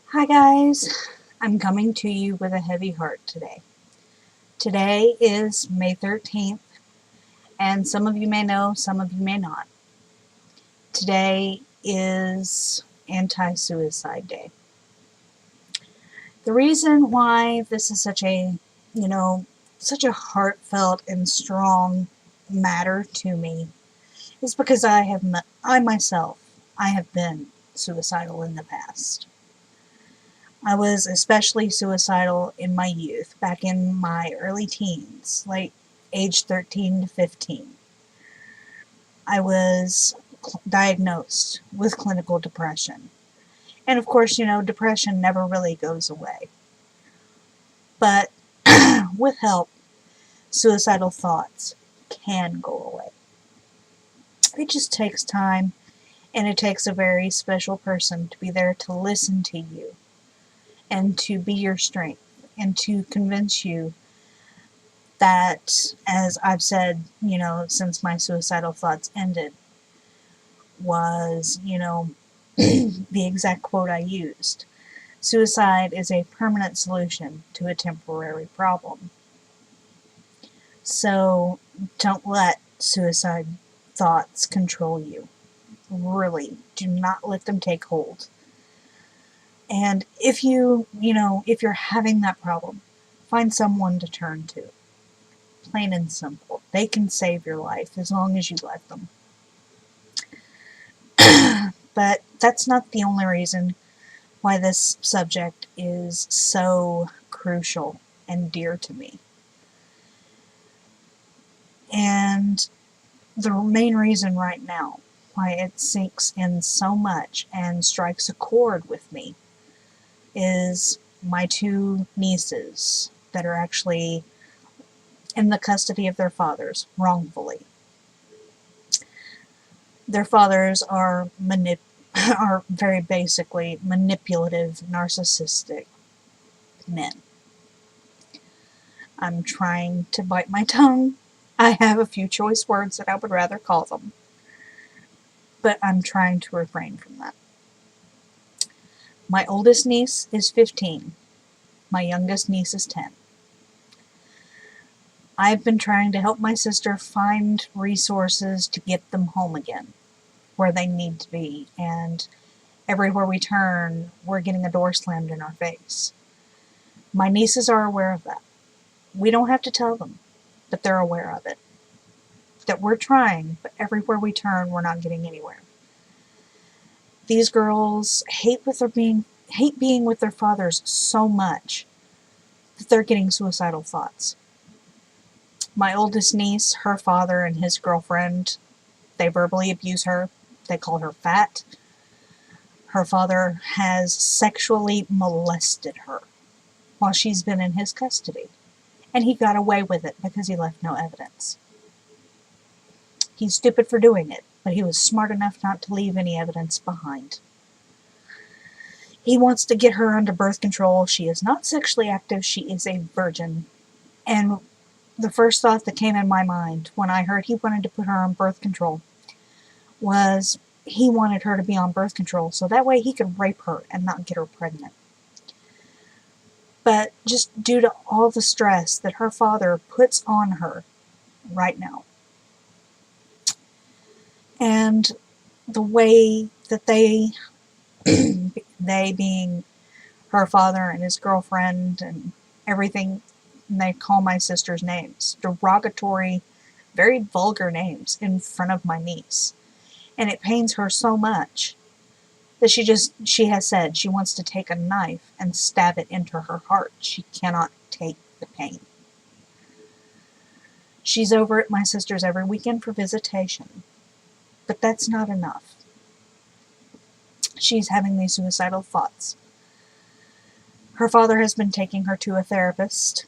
Hi guys, I'm coming to you with a heavy heart today. Today is May 13th, and some of you may know, some of you may not. Today is Anti-Suicide Day. The reason why this is such a heartfelt and strong matter to me is because I myself have been suicidal in the past. I was especially suicidal in my youth, back in my early teens, like age 13 to 15. I was diagnosed with clinical depression. And of course, depression never really goes away. But with help, suicidal thoughts can go away. It just takes time, and it takes a very special person to be there to listen to you and to be your strength and to convince you that, as I've said, since my suicidal thoughts ended, was, the exact quote I used. Suicide is a permanent solution to a temporary problem. So don't let suicide thoughts control you. Really, do not let them take hold. And if if you're having that problem, find someone to turn to. Plain and simple. They can save your life as long as you let them. But that's not the only reason why this subject is so crucial and dear to me. And the main reason right now why it sinks in so much and strikes a chord with me is my two nieces that are actually in the custody of their fathers wrongfully. Their fathers are very basically manipulative, narcissistic men. I'm trying to bite my tongue. I have a few choice words that I would rather call them, but I'm trying to refrain from that. My oldest niece is 15. My youngest niece is 10. I've been trying to help my sister find resources to get them home again, where they need to be, and everywhere we turn, we're getting a door slammed in our face. My nieces are aware of that. We don't have to tell them, but they're aware of it. That we're trying, but everywhere we turn, we're not getting anywhere. These girls hate being with their fathers so much that they're getting suicidal thoughts. My oldest niece, her father and his girlfriend, they verbally abuse her. They call her fat. Her father has sexually molested her while she's been in his custody. And he got away with it because he left no evidence. He's stupid for doing it, but he was smart enough not to leave any evidence behind. He wants to get her under birth control. She is not sexually active. She is a virgin. And the first thought that came in my mind when I heard he wanted to put her on birth control was he wanted her to be on birth control so that way he could rape her and not get her pregnant. But just due to all the stress that her father puts on her right now, and the way that they being her father and his girlfriend and everything, and they call my sister's names, derogatory, very vulgar names in front of my niece. And it pains her so much that she has said she wants to take a knife and stab it into her heart. She cannot take the pain. She's over at my sister's every weekend for visitation, but that's not enough. She's having these suicidal thoughts. Her father has been taking her to a therapist,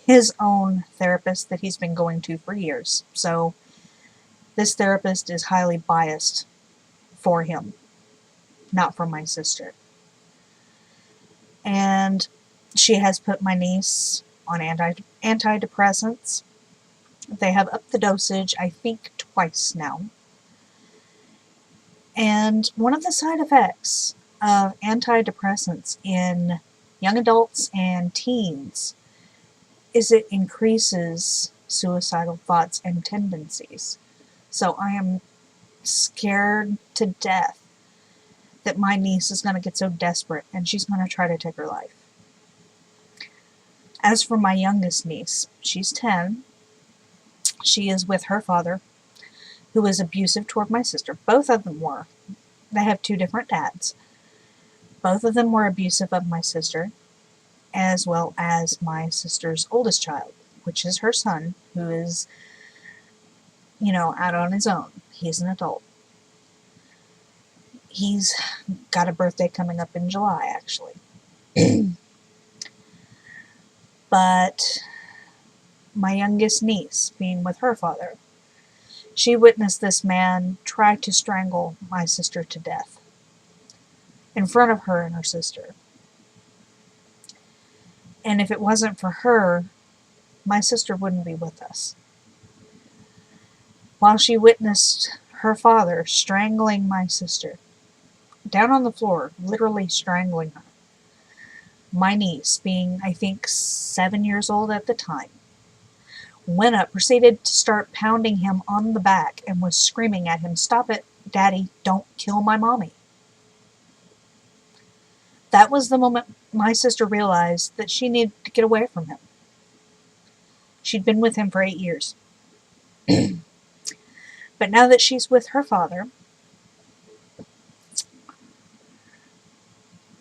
his own therapist that he's been going to for years. So this therapist is highly biased for him, not for my sister. And she has put my niece on antidepressants. They have upped the dosage, I think, twice now. And one of the side effects of antidepressants in young adults and teens is it increases suicidal thoughts and tendencies. So I am scared to death that my niece is going to get so desperate and she's going to try to take her life. As for my youngest niece, she's 10. She is with her father, who is abusive toward my sister. Both of them were. They have two different dads. Both of them were abusive of my sister, as well as my sister's oldest child, which is her son, who is, out on his own. He's an adult. He's got a birthday coming up in July, actually. But my youngest niece, being with her father, she witnessed this man try to strangle my sister to death in front of her and her sister. And if it wasn't for her, my sister wouldn't be with us. While she witnessed her father strangling my sister, down on the floor, literally strangling her, my niece, being I think 7 years old at the time, went up, proceeded to start pounding him on the back, and was screaming at him, "Stop it, Daddy, don't kill my mommy." That was the moment my sister realized that she needed to get away from him. She'd been with him for 8 years. But now that she's with her father,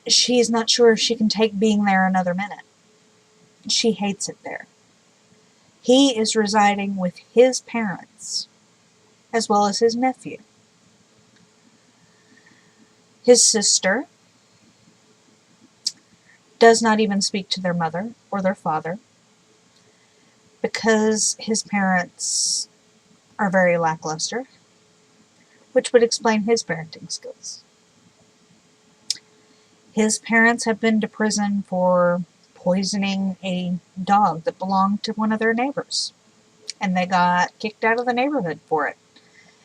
she's not sure if she can take being there another minute. She hates it there. He is residing with his parents, as well as his nephew. His sister does not even speak to their mother or their father, because his parents are very lackluster, which would explain his parenting skills. His parents have been to prison for poisoning a dog that belonged to one of their neighbors, and they got kicked out of the neighborhood for it,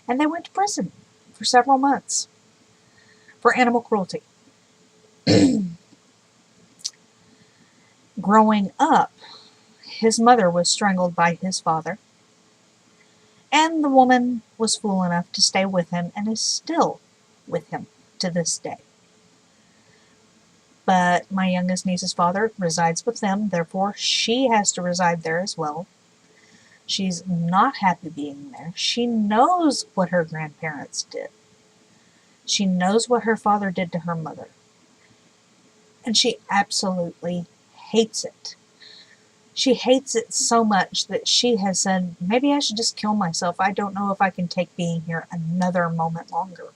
and they went to prison for several months for animal cruelty. Growing up, his mother was strangled by his father, and the woman was fool enough to stay with him and is still with him to this day. But my youngest niece's father resides with them, therefore she has to reside there as well. She's not happy being there. She knows what her grandparents did. She knows what her father did to her mother. And she absolutely hates it. She hates it so much that she has said, maybe I should just kill myself. I don't know if I can take being here another moment longer.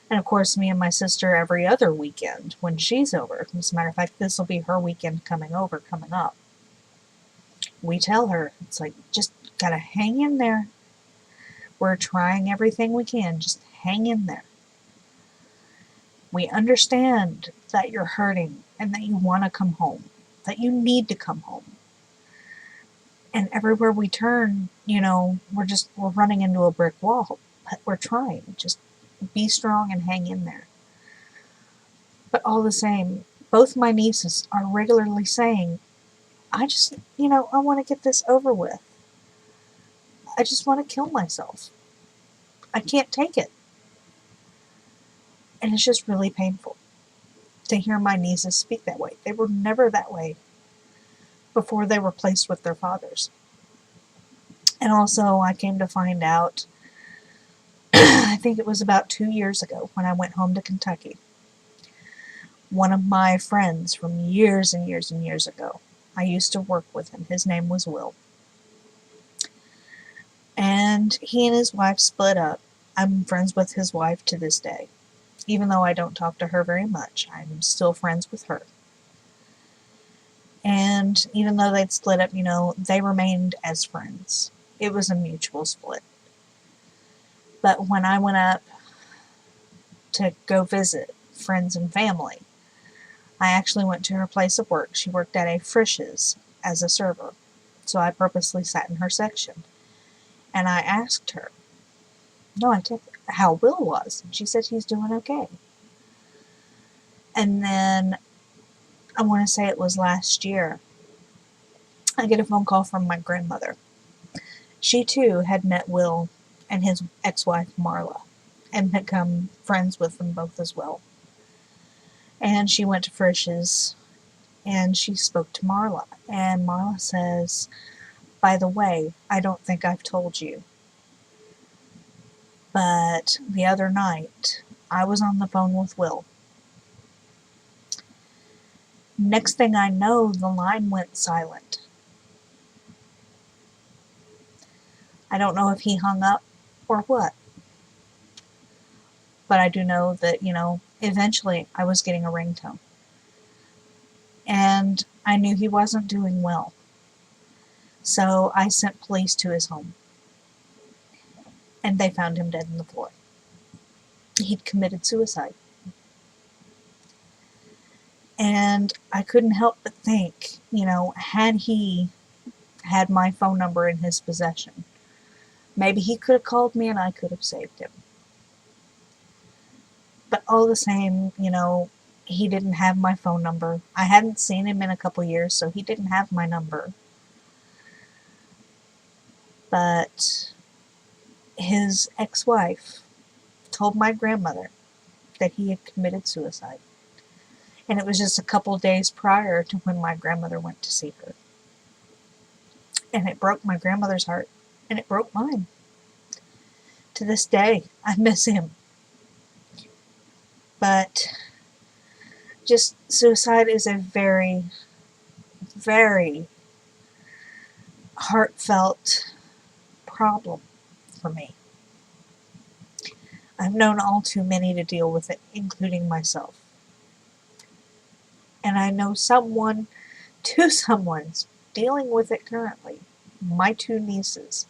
And of course, me and my sister every other weekend when she's over, as a matter of fact, this will be her weekend coming up. We tell her, it's like, just gotta hang in there. We're trying everything we can, just hang in there. We understand that you're hurting and that you want to come home, that you need to come home. And everywhere we turn, we're running into a brick wall, but we're trying. Just be strong and hang in there. But all the same, both my nieces are regularly saying, I just, I want to get this over with. I just want to kill myself. I can't take it. And it's just really painful to hear my nieces speak that way. They were never that way before they were placed with their fathers. And also, I came to find out, I think it was about 2 years ago when I went home to Kentucky. One of my friends from years and years and years ago, I used to work with him. His name was Will. And he and his wife split up. I'm friends with his wife to this day. Even though I don't talk to her very much, I'm still friends with her. And even though they'd split up, they remained as friends. It was a mutual split. But when I went up to go visit friends and family, I actually went to her place of work. She worked at a Frisch's as a server. So I purposely sat in her section. And I asked her, how Will was. And she said he's doing okay. And then I want to say it was last year, I get a phone call from my grandmother. She too had met Will and his ex-wife Marla and become friends with them both as well. And she went to Frisch's and she spoke to Marla. And Marla says, "By the way, I don't think I've told you, but the other night I was on the phone with Will. Next thing I know, the line went silent. I don't know if he hung up or what, but I do know that, eventually I was getting a ringtone. And I knew he wasn't doing well. So I sent police to his home. And they found him dead on the floor. He'd committed suicide. And I couldn't help but think, had he had my phone number in his possession, maybe he could have called me and I could have saved him. But all the same, he didn't have my phone number. I hadn't seen him in a couple years, so he didn't have my number. But his ex-wife told my grandmother that he had committed suicide. And it was just a couple days prior to when my grandmother went to see her. And it broke my grandmother's heart, and it broke mine. To this day, I miss him. But just suicide is a very, very heartfelt problem for me. I've known all too many to deal with it, including myself. And I know someone's dealing with it currently. My two nieces.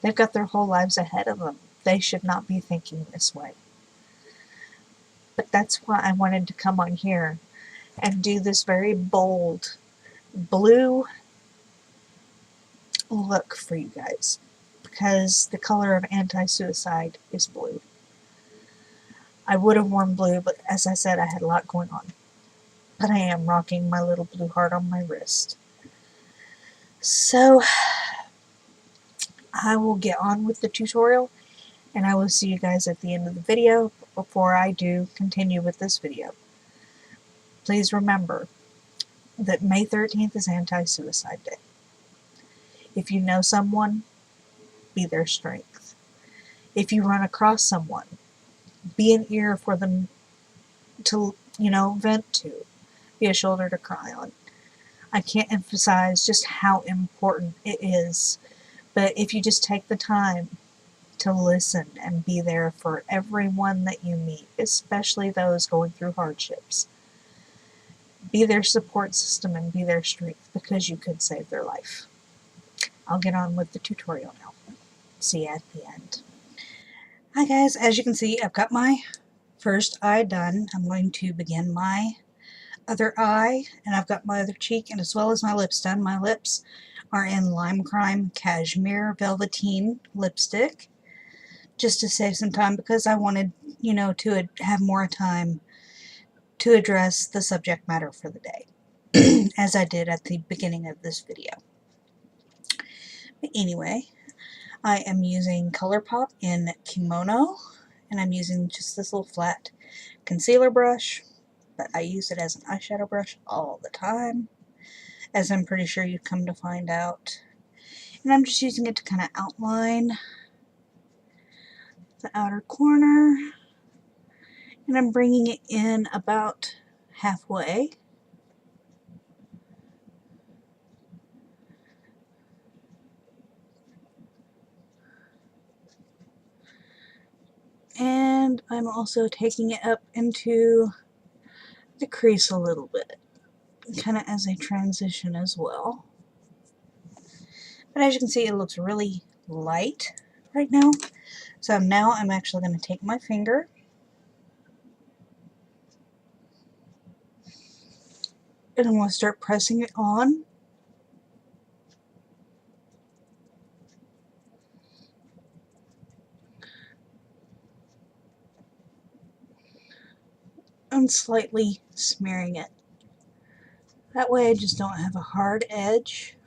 They've got their whole lives ahead of them. They should not be thinking this way. But that's why I wanted to come on here and do this very bold blue look for you guys. Because the color of anti-suicide is blue. I would have worn blue, but as I said, I had a lot going on. But I am rocking my little blue heart on my wrist. So, I will get on with the tutorial, and I will see you guys at the end of the video. Before I do continue with this video, please remember that May 13th is Anti-Suicide Day. If you know someone, be their strength. If you run across someone, be an ear for them to, vent to. Be a shoulder to cry on. I can't emphasize just how important it is, but if you just take the time to listen and be there for everyone that you meet, especially those going through hardships, be their support system and be their strength, because you could save their life. I'll get on with the tutorial now. See you at the end. Hi guys, as you can see, I've got my first eye done. I'm going to begin my other eye, and I've got my other cheek, and as well as my lips done. My lips are in Lime Crime Cashmere Velveteen lipstick, just to save some time, because I wanted, to have more time to address the subject matter for the day, as I did at the beginning of this video. But anyway, I am using ColourPop in Kimono, and I'm using just this little flat concealer brush, but I use it as an eyeshadow brush all the time, as I'm pretty sure you've come to find out. And I'm just using it to kind of outline the outer corner, and I'm bringing it in about halfway. And I'm also taking it up into the crease a little bit, kind of as a transition as well. But as you can see, it looks really light right now. So now I'm actually going to take my finger and I'm going to start pressing it on. and slightly smearing it. That way I just don't have a hard edge.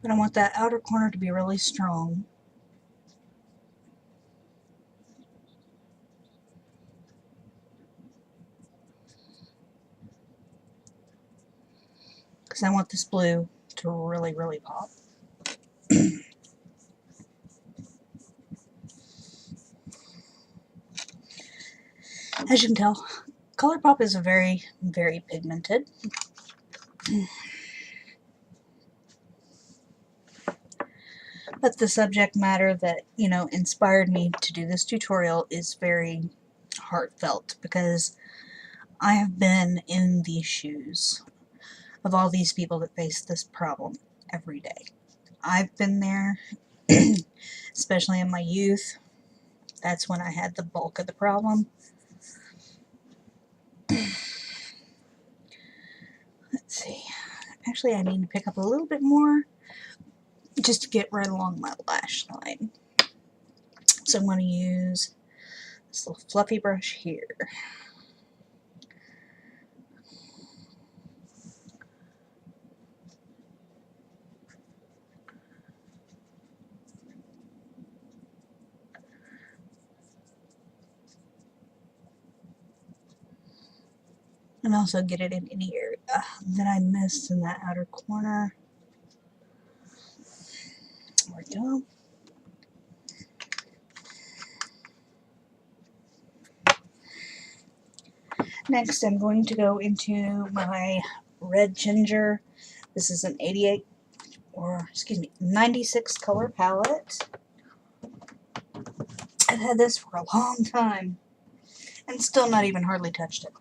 But I want that outer corner to be really strong. Because I want this blue to really, really pop. As you can tell, ColourPop is very, very pigmented. But the subject matter that, inspired me to do this tutorial is very heartfelt, because I have been in these shoes of all these people that face this problem every day. I've been there, especially in my youth. That's when I had the bulk of the problem. Let's see. Actually, I need to pick up a little bit more just to get right along my lash line. So I'm going to use this little fluffy brush here. And also get it in any area that I missed in that outer corner. There we go. Next, I'm going to go into my Red Ginger. This is an 96 color palette. I've had this for a long time and still not even hardly touched it,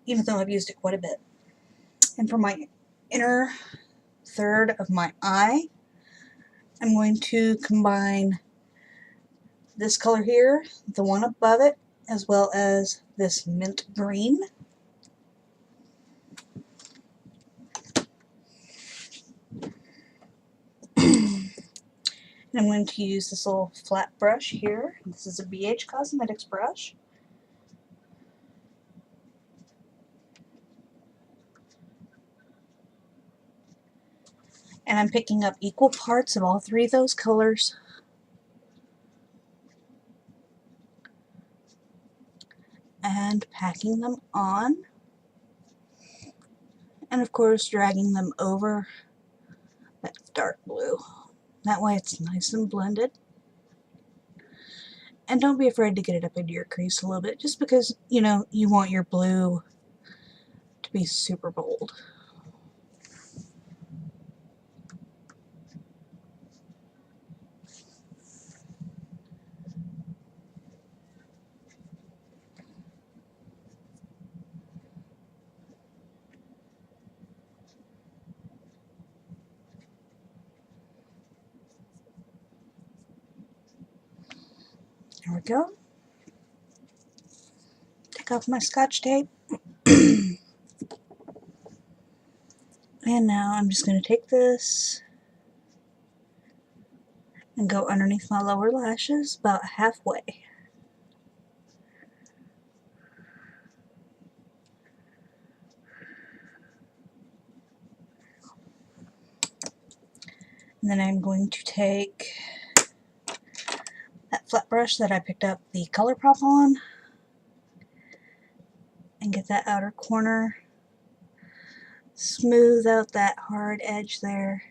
even though I've used it quite a bit. And for my inner third of my eye, I'm going to combine this color here, the one above it, as well as this mint green. And I'm going to use this little flat brush here. This is a BH Cosmetics brush. And I'm picking up equal parts of all three of those colors. And packing them on. And of course dragging them over that dark blue. That way it's nice and blended. And don't be afraid to get it up into your crease a little bit, just because, you want your blue to be super bold. There we go. Take off my Scotch tape. And now I'm just going to take this and go underneath my lower lashes about halfway. And then I'm going to take that flat brush that I picked up the ColourPop on and get that outer corner, smooth out that hard edge there.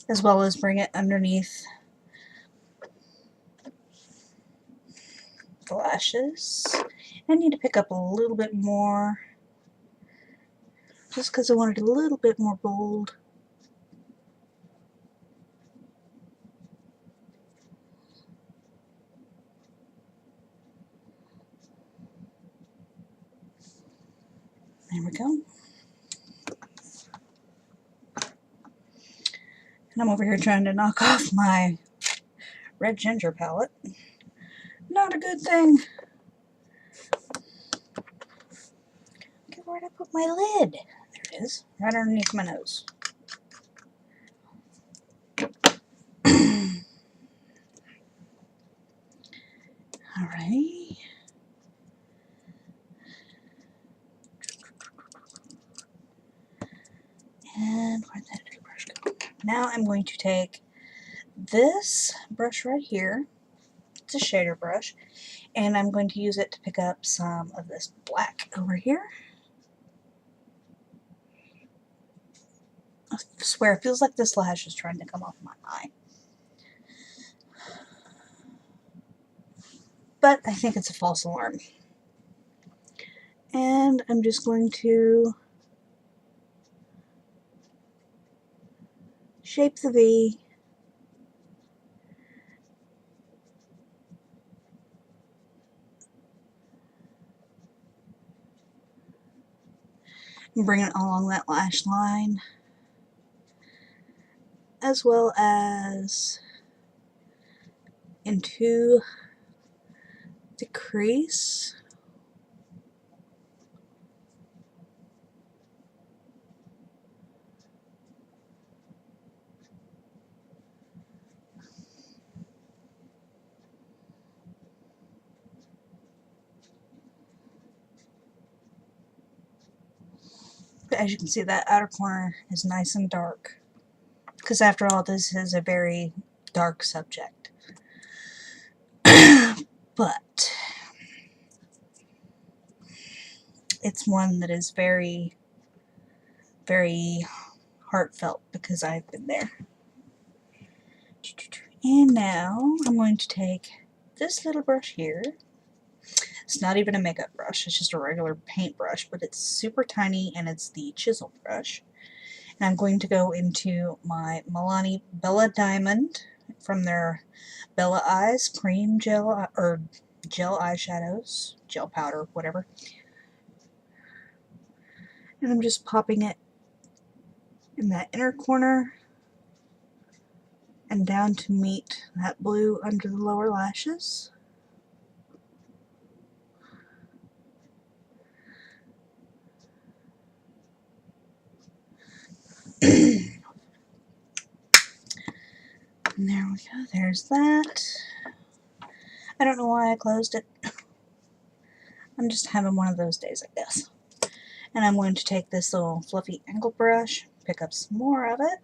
As well as bring it underneath the lashes. I need to pick up a little bit more, just because I wanted a little bit more bold. There we go. And I'm over here trying to knock off my Red Ginger palette. Not a good thing. Okay, where'd I put my lid? There it is, right underneath my nose. Alright. And where'd that other brush go? Now I'm going to take this brush right here. It's a shader brush. And I'm going to use it to pick up some of this black over here. I swear, it feels like this lash is trying to come off my eye. But I think it's a false alarm. And I'm just going to shape the V. And bring it along that lash line, as well as into the crease. But as you can see, that outer corner is nice and dark, because after all, this is a very dark subject. But it's one that is very, very heartfelt, because I've been there. And now I'm going to take this little brush here. It's not even a makeup brush, it's just a regular paint brush, but it's super tiny and it's the chisel brush. And I'm going to go into my Milani Bella Diamond from their Bella Eyes cream gel, or gel eyeshadows, gel powder, whatever. And I'm just popping it in that inner corner and down to meet that blue under the lower lashes. And there we go, there's that. I don't know why I closed it. I'm just having one of those days, I guess. And I'm going to take this little fluffy angle brush, pick up some more of it.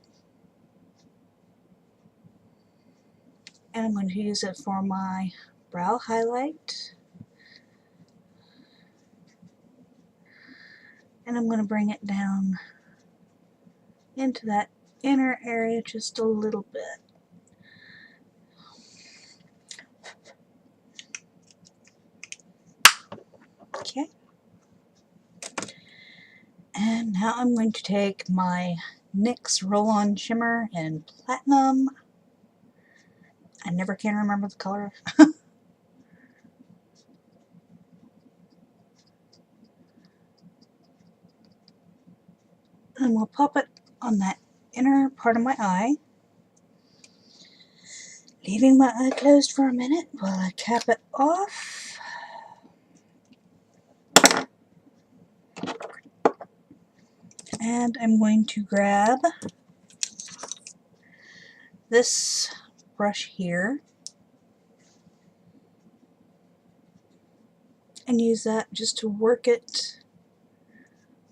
And I'm going to use it for my brow highlight. And I'm going to bring it down into that inner area just a little bit. Okay. And now I'm going to take my NYX Roll-On Shimmer in Platinum. I never can remember the color. And we'll pop it on that inner part of my eye. Leaving my eye closed for a minute while I cap it off. And I'm going to grab this brush here and use that just to work it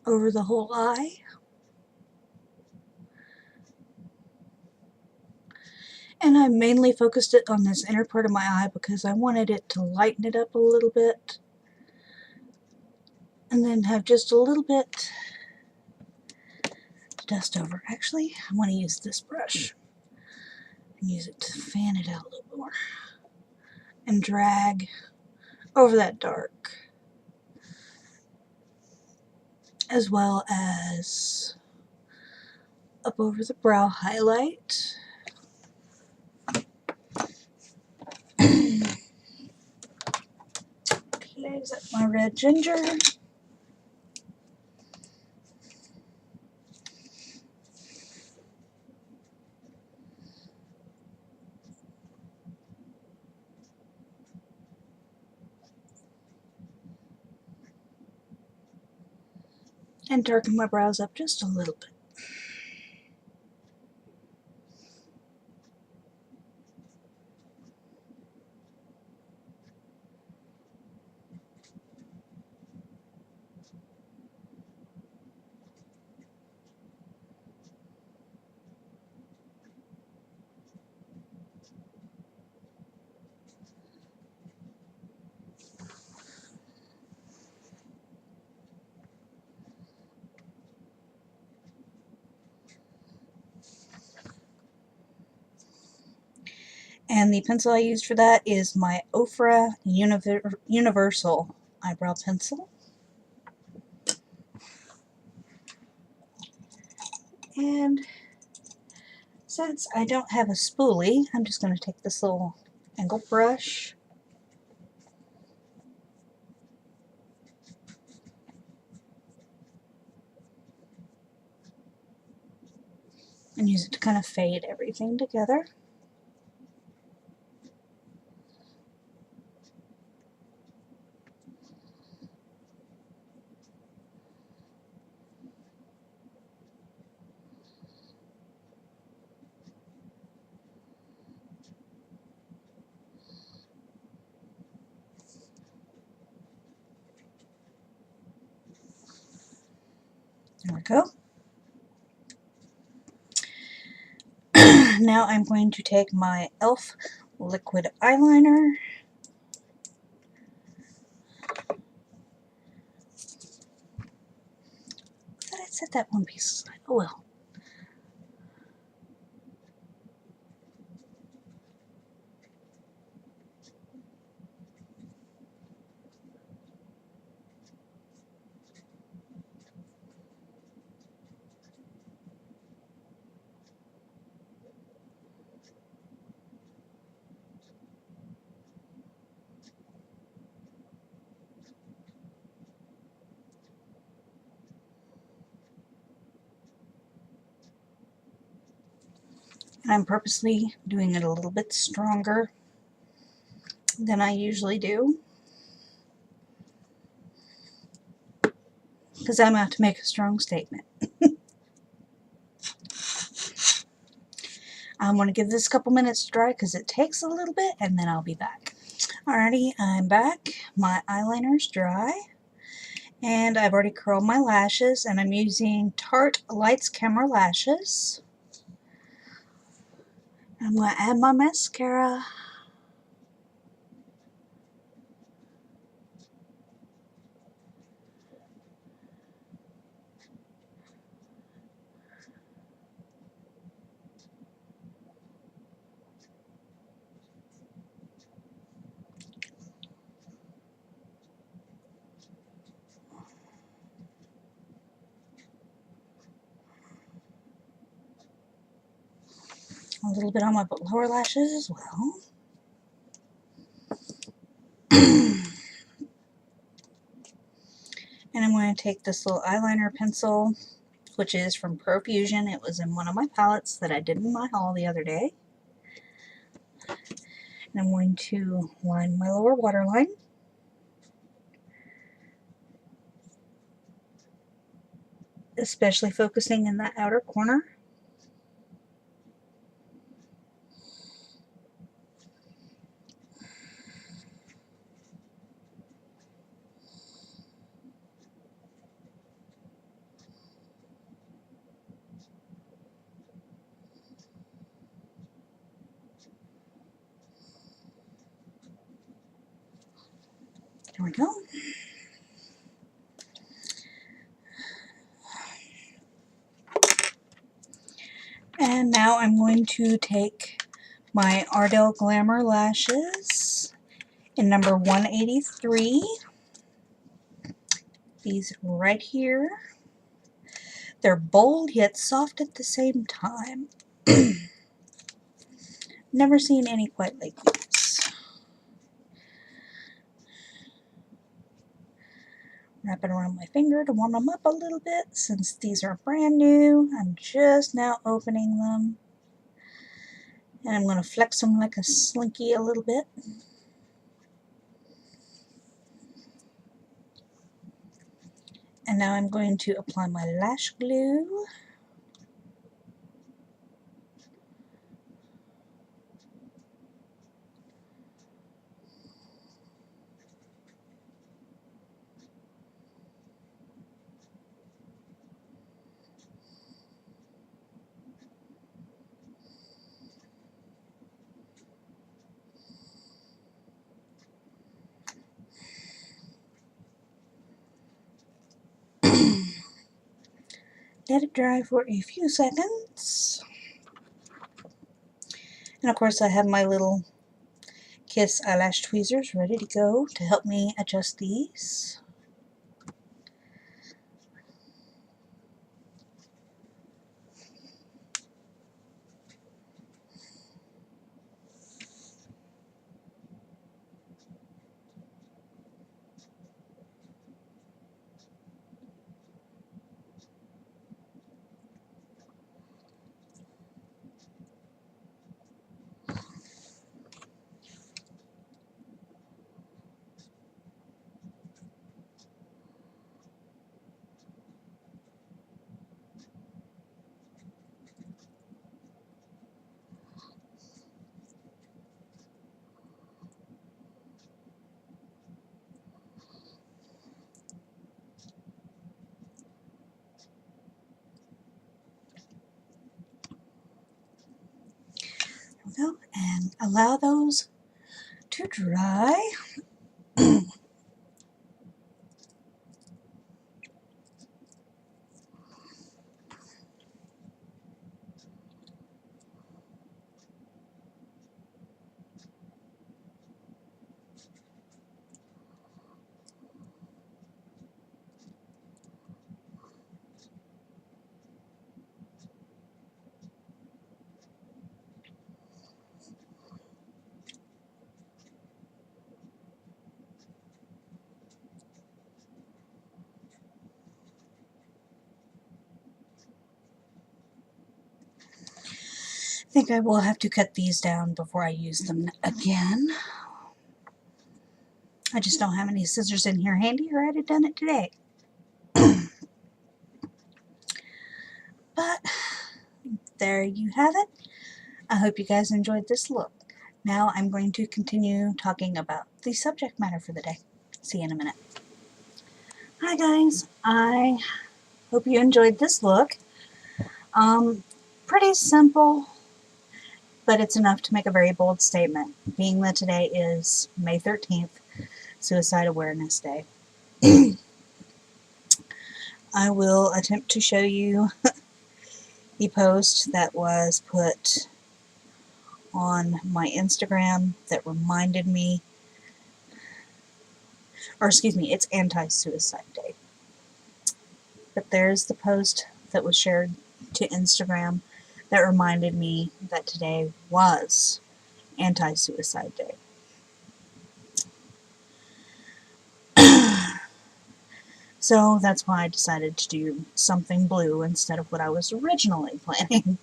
over the whole eye. And I mainly focused it on this inner part of my eye because I wanted it to lighten it up a little bit. And then have just a little bit to dust over. Actually, I want to use this brush and use it to fan it out a little more. And drag over that dark. As well as up over the brow highlight. Close up my red ginger. and darken my brows up just a little bit. And the pencil I used for that is my Ofra Universal Eyebrow Pencil. And since I don't have a spoolie, I'm just going to take this little angle brush and use it to kind of fade everything together. There we go. Now I'm going to take my e.l.f. liquid eyeliner I set that one piece aside. Oh well. And I'm purposely doing it a little bit stronger than I usually do, because I'm out to make a strong statement. I'm going to give this a couple minutes to dry because it takes a little bit, and then I'll be back. Alrighty, I'm back. My eyeliner's dry, and I've already curled my lashes, and I'm using Tarte Lights Camera Lashes. I'm going to add my mascara. A little bit on my lower lashes as well. And I'm going to take this little eyeliner pencil, which is from Profusion. It was in one of my palettes that I did in my haul the other day. And I'm going to line my lower waterline. Especially focusing in that outer corner. There we go. And now I'm going to take my Ardell Glamour lashes in number 183. These right here. They're bold yet soft at the same time. Never seen any quite like these. Wrap it around my finger to warm them up a little bit. Since these are brand new, I'm just now opening them. And I'm going to flex them like a slinky a little bit. And now I'm going to apply my lash glue. Let it dry for a few seconds. And of course I have my little Kiss eyelash tweezers ready to go to help me adjust these. There we go, and allow those to dry. I think I will have to cut these down before I use them again. I just don't have any scissors in here handy, or I'd have done it today. But there you have it. I hope you guys enjoyed this look. Now I'm going to continue talking about the subject matter for the day. See you in a minute. Hi guys, I hope you enjoyed this look. Pretty simple, but it's enough to make a very bold statement, being that today is May 13th, Suicide Awareness Day. I will attempt to show you the post that was put on my Instagram that reminded me, or excuse me, it's Anti-Suicide Day. But there's the post that was shared to Instagram that reminded me that today was Anti-Suicide Day. So that's why I decided to do something blue instead of what I was originally planning.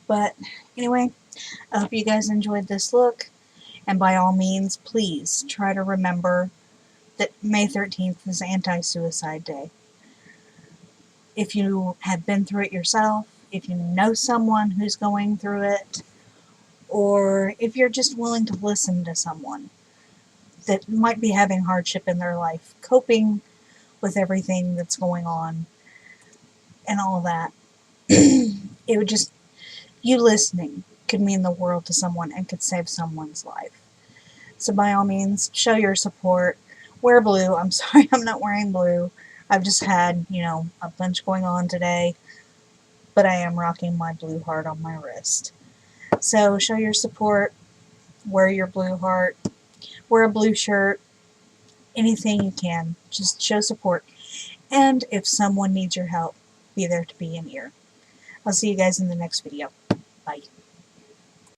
But anyway, I hope you guys enjoyed this look, and by all means, please try to remember that May 13th is Anti-Suicide Day. If you have been through it yourself, if you know someone who's going through it, or if you're just willing to listen to someone that might be having hardship in their life, coping with everything that's going on and all that, it would just, you listening could mean the world to someone and could save someone's life. So by all means, show your support. Wear blue. I'm sorry I'm not wearing blue. I've just had, a bunch going on today, but I am rocking my blue heart on my wrist. So show your support. Wear your blue heart. Wear a blue shirt. Anything you can. Just show support. And if someone needs your help, be there to be an ear. I'll see you guys in the next video. Bye.